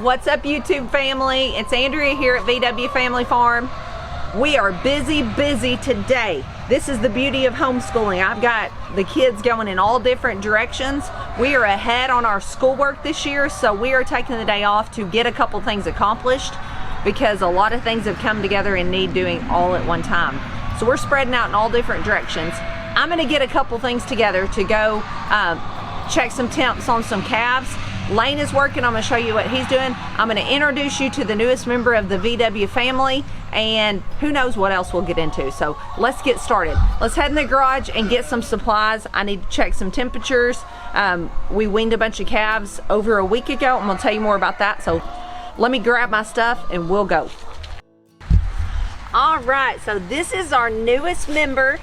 What's up, YouTube family? It's Andrea here at VW Family Farm. We are busy today. This is the beauty of homeschooling. I've got the kids going in all different directions. We are ahead on our schoolwork this year, so we are taking the day off to get a couple things accomplished because a lot of things have come together and need doing all at one time. So we're spreading out in all different directions. I'm gonna get a couple things together to go check some temps on some calves. Lane is working. I'm going to show you what he's doing. I'm going to introduce you to the newest member of the VW family, and who knows what else we'll get into. So let's get started. Let's head in the garage and get some supplies. I need to check some temperatures. We weaned a bunch of calves over a week ago. I'm going to tell you more about that. So let me grab my stuff and we'll go. All right, so this is our newest member.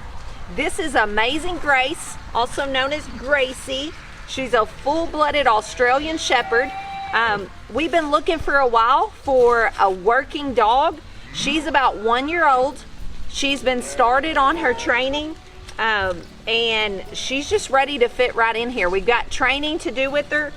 This is Amazing Grace, also known as Gracie. She's a full-blooded Australian Shepherd. We've been looking for a while for a working dog. She's about 1 year old. She's been started on her training, and she's just ready to fit right in here. We've got training to do with her.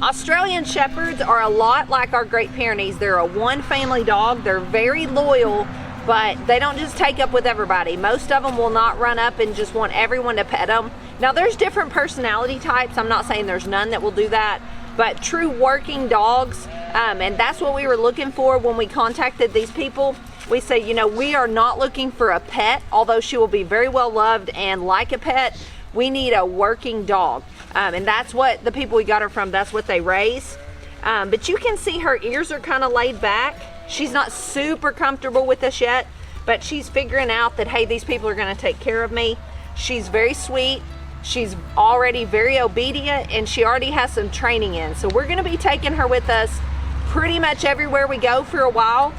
Australian Shepherds are a lot like our Great Pyrenees. They're a one family dog. They're very loyal, but they don't just take up with everybody. Most of them will not run up and just want everyone to pet them. Now there's different personality types. I'm not saying there's none that will do that, but true working dogs, and that's what we were looking for when we contacted these people. We say, you know, we are not looking for a pet, although she will be very well loved and like a pet. We need a working dog, and that's what the people we got her from, that's what they raise. But you can see her ears are kind of laid back. She's not super comfortable with us yet, but she's figuring out that, hey, these people are gonna take care of me. She's very sweet. She's already very obedient, and she already has some training in. So we're gonna be taking her with us pretty much everywhere we go for a while,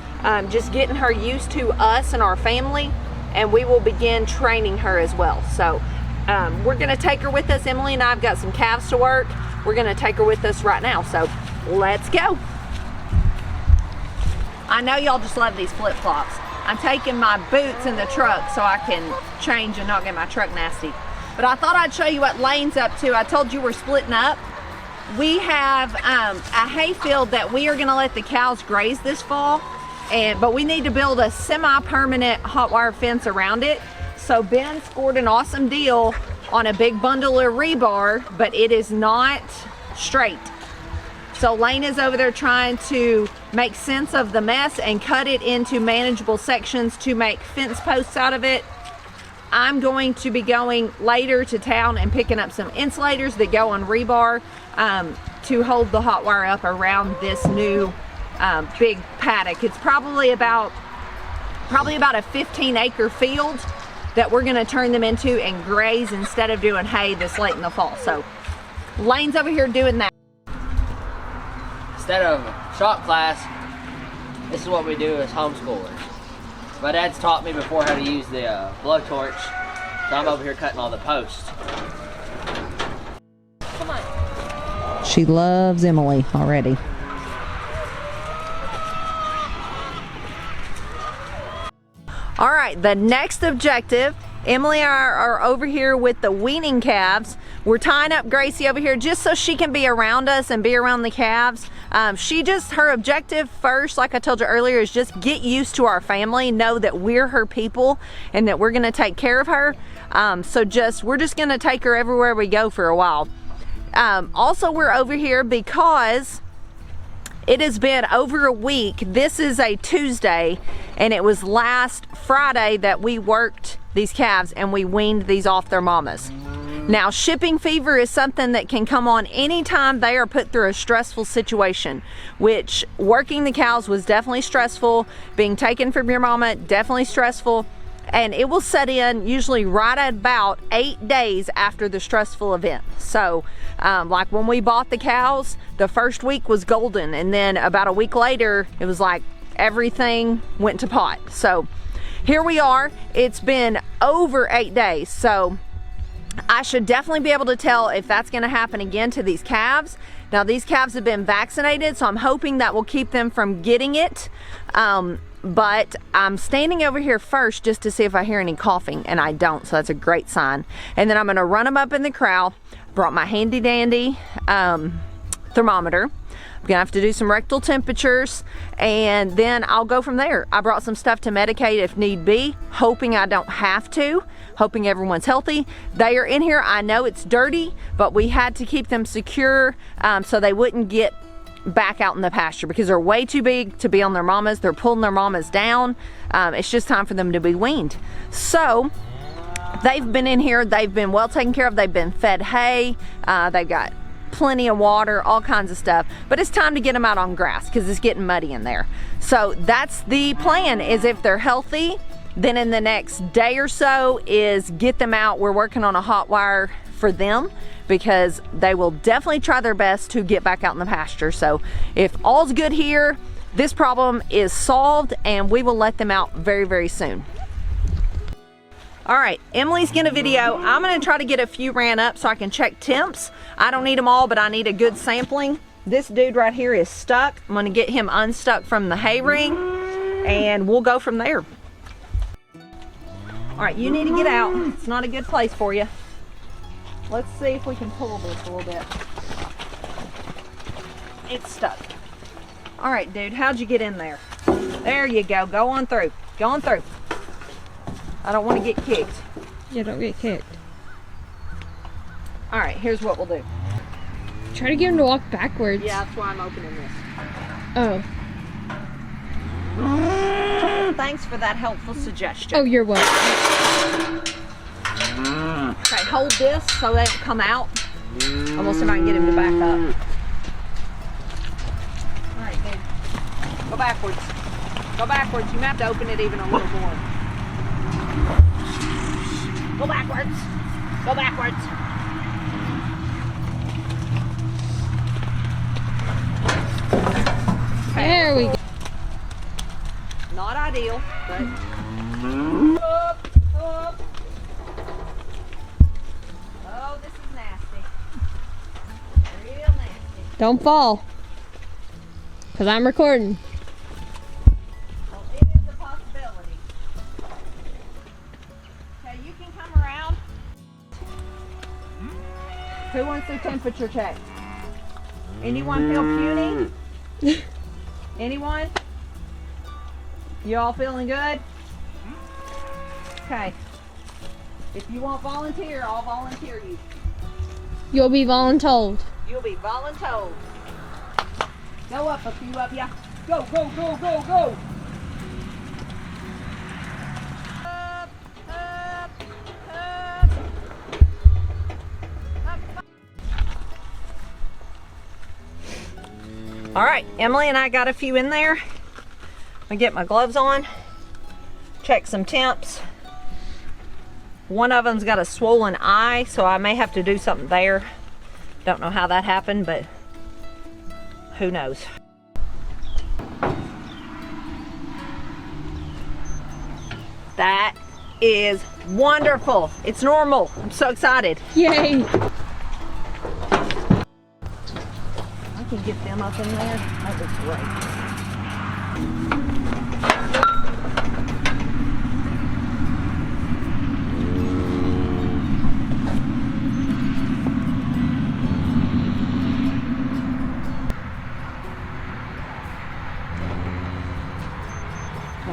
just getting her used to us and our family, and we will begin training her as well. So we're gonna take her with us. Emily and I have got some calves to work. We're gonna take her with us right now. So let's go. I know y'all just love these flip-flops. I'm taking my boots in the truck so I can change and not get my truck nasty. But I thought I'd show you what Lane's up to. I told you we're splitting up. We have a hay field that we are gonna let the cows graze this fall, but we need to build a semi-permanent hot wire fence around it. So Ben scored an awesome deal on a big bundle of rebar, but it is not straight. So Lane is over there trying to make sense of the mess and cut it into manageable sections to make fence posts out of it. I'm going to be going later to town and picking up some insulators that go on rebar to hold the hot wire up around this new big paddock. It's probably about a 15-acre field that we're going to turn them into and graze instead of doing hay this late in the fall. So Lane's over here doing that. Instead of shop class, this is what we do as homeschoolers. My dad's taught me before how to use the blowtorch, so I'm over here cutting all the posts. Come on. She loves Emily already. All right, the next objective, Emily and I are over here with the weaning calves. We're tying up Gracie over here just so she can be around us and be around the calves. Her objective first, like I told you earlier, is just get used to our family, know that we're her people and that we're gonna take care of her. We're just gonna take her everywhere we go for a while. Also, we're over here because it has been over a week. This is a Tuesday, and it was last Friday that we worked these calves and we weaned these off their mamas. Now, shipping fever is something that can come on anytime they are put through a stressful situation, which working the cows was definitely stressful. Being taken from your mama, definitely stressful. And it will set in usually right at about 8 days after the stressful event. So like when we bought the cows, the first week was golden. And then about a week later, it was like everything went to pot. So here we are. It's been over 8 days. So I should definitely be able to tell if that's going to happen again to these calves. Now these calves have been vaccinated, so I'm hoping that will keep them from getting it. But I'm standing over here first just to see if I hear any coughing, and I don't, so that's a great sign. And then I'm going to run them up in the corral. Brought my handy dandy thermometer. We're gonna have to do some rectal temperatures, and then I'll go from there. I brought some stuff to medicate if need be, hoping I don't have to, hoping everyone's healthy. They are in here. I know it's dirty, but we had to keep them secure so they wouldn't get back out in the pasture because they're way too big to be on their mamas. They're pulling their mamas down. It's just time for them to be weaned. So they've been in here. They've been well taken care of. They've been fed hay. They've got plenty of water, all kinds of stuff, but it's time to get them out on grass because it's getting muddy in there. So that's the plan, is if they're healthy, then in the next day or so is get them out. We're working on a hot wire for them because they will definitely try their best to get back out in the pasture. So if all's good here, this problem is solved and we will let them out very, very soon. All right, Emily's gonna video. I'm gonna try to get a few ran up so I can check temps. I don't need them all, but I need a good sampling. This dude right here is stuck. I'm gonna get him unstuck from the hay ring and we'll go from there. All right, you need to get out. It's not a good place for you. Let's see if we can pull this a little bit. It's stuck. All right, dude, how'd you get in there? There you go, go on through, go on through. I don't want to get kicked. Yeah, don't get kicked. All right, here's what we'll do. Try to get him to walk backwards. Yeah, that's why I'm opening this. Oh. Thanks for that helpful suggestion. Oh, you're welcome. Okay, hold this so they don't come out. I'm gonna see if I can get him to back up. All right, dude. Go backwards. Go backwards. You may have to open it even a little more. Go backwards. Go backwards. Okay, There we go. not ideal, but up, up. Oh, this is nasty. Real nasty. Don't fall. Because I'm recording. Well, it is a possibility. Okay, you can come around. Who wants their temperature checked? Anyone feel puny? Anyone? You all feeling good? Okay. If you won't volunteer, I'll volunteer you. You'll be voluntold. You'll be voluntold. Go up a few of ya. Go, go, go, go, go. Up, up, up. Up. All right, Emily and I got a few in there. I get my gloves on, check some temps. One of them's got a swollen eye, so I may have to do something there. Don't know how that happened, but who knows. That is wonderful. It's normal. I'm so excited. Yay! I can get them up in there. That looks great.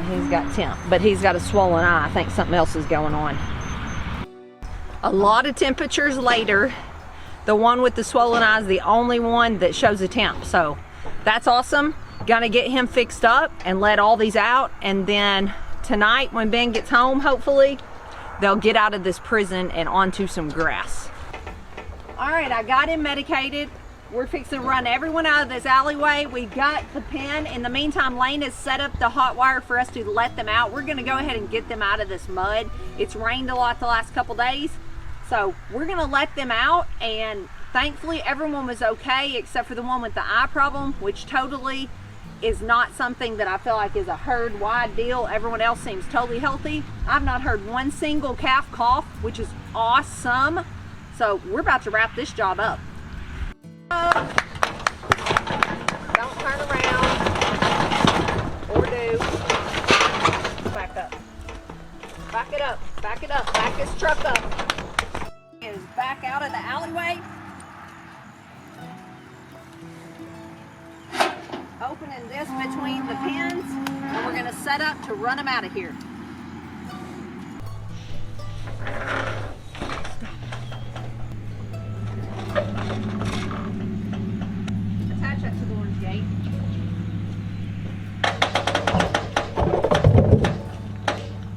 He's got temp, but he's got a swollen eye. I think something else is going on. A lot of temperatures later, the one with the swollen eye is the only one that shows a temp. So that's awesome. Gonna get him fixed up and let all these out. And then tonight when Ben gets home, hopefully, they'll get out of this prison and onto some grass. All right, I got him medicated. We're fixing to run everyone out of this alleyway. We got the pen. In the meantime, Lane has set up the hot wire for us to let them out. We're gonna go ahead and get them out of this mud. It's rained a lot the last couple days. So we're gonna let them out, and thankfully everyone was okay except for the one with the eye problem, which totally is not something that I feel like is a herd-wide deal. Everyone else seems totally healthy. I've not heard one single calf cough, which is awesome. So we're about to wrap this job up. Don't turn around or do. Back up. Back it up. Back it up. Back this truck up. Is back out of the alleyway. opening this between the pins, and we're gonna set up to run them out of here. Attach that to the orange gate.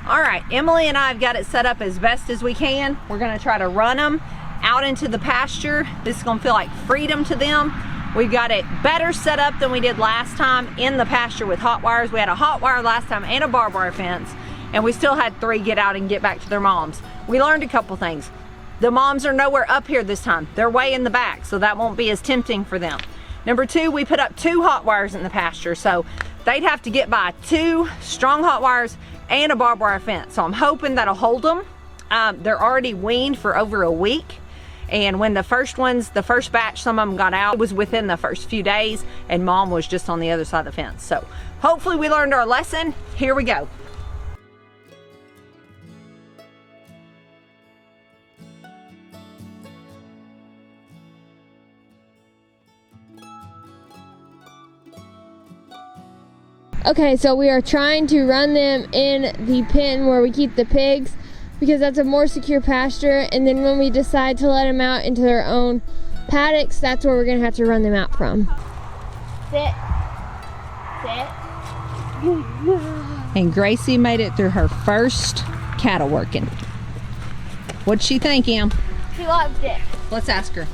All right, Emily and I have got it set up as best as we can. We're gonna try to run them out into the pasture. This is gonna feel like freedom to them. We've got it better set up than we did last time in the pasture with hot wires. We had a hot wire last time and a barbed wire fence, and we still had 3 get out and get back to their moms. We learned a couple things. The moms are nowhere up here this time. They're way in the back, so that won't be as tempting for them. Number 2, we put up 2 hot wires in the pasture, so they'd have to get by 2 strong hot wires and a barbed wire fence. So I'm hoping that'll hold them. They're already weaned for over a week. And when the first batch, some of them got out, it was within the first few days, and mom was just on the other side of the fence. So hopefully we learned our lesson. Here we go. Okay, so we are trying to run them in the pen where we keep the pigs, because that's a more secure pasture, and then when we decide to let them out into their own paddocks, that's where we're gonna have to run them out from. Sit. Sit. And Gracie made it through her first cattle working. What'd she think, Em? She loved it. Let's ask her.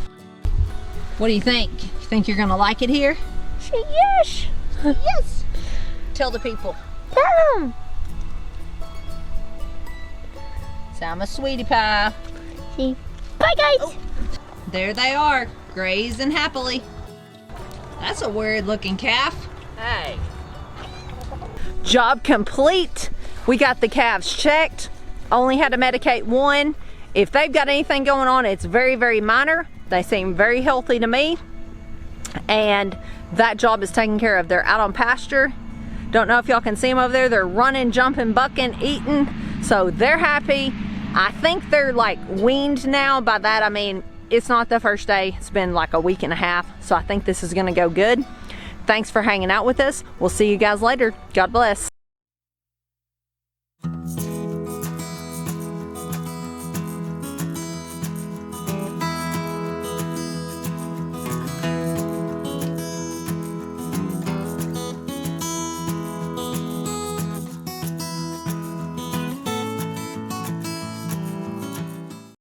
What do you think? You think you're gonna like it here? Yes. Yes. Tell the people. Tell them. So I'm a sweetie pie. See. Bye, guys. Oh. There they are, grazing happily. That's a weird looking calf. Hey. Job complete. We got the calves checked. Only had to medicate 1. If they've got anything going on, it's very, very minor. They seem very healthy to me. And that job is taken care of. They're out on pasture. Don't know if y'all can see them over there. They're running, jumping, bucking, eating. So they're happy. I think they're like weaned now. By that I mean it's not the first day. It's been like a week and a half. So I think this is gonna go good. Thanks for hanging out with us. We'll see you guys later. God bless.